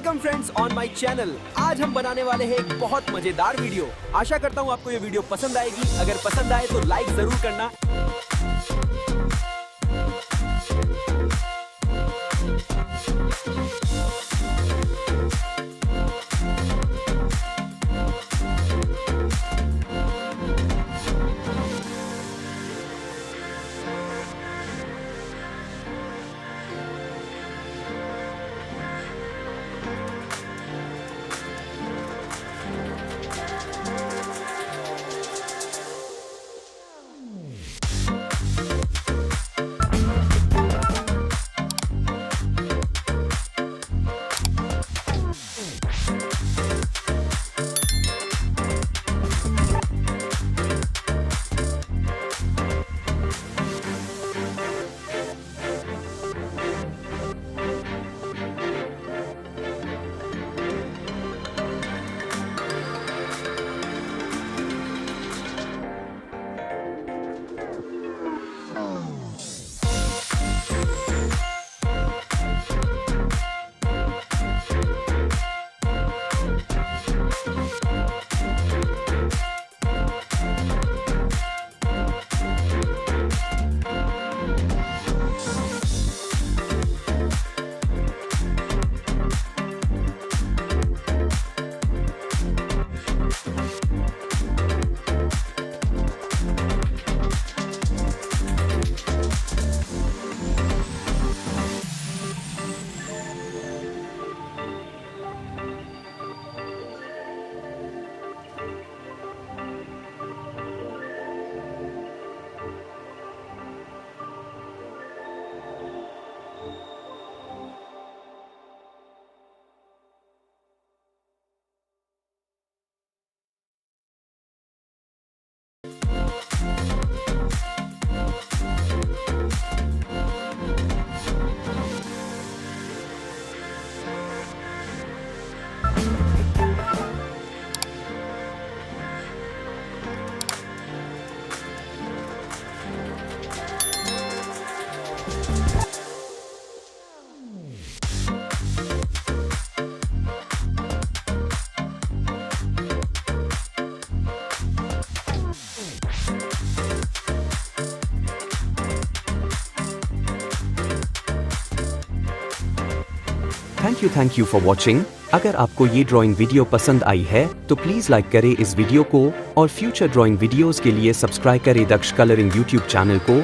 Welcome friends on my channel. आज हम बनाने वाले हैं एक बहुत मजेदार वीडियो। आशा करता हूँ आपको ये वीडियो पसंद आएगी। अगर पसंद आए तो लाइक जरूर करना। Thank you for watching. अगर आपको ये ड्राइंग वीडियो पसंद आई है तो प्लीज लाइक करें इस वीडियो को और फ्यूचर ड्राइंग वीडियोस के लिए सब्सक्राइब करें दक्ष कलरिंग यूट्यूब चैनल को।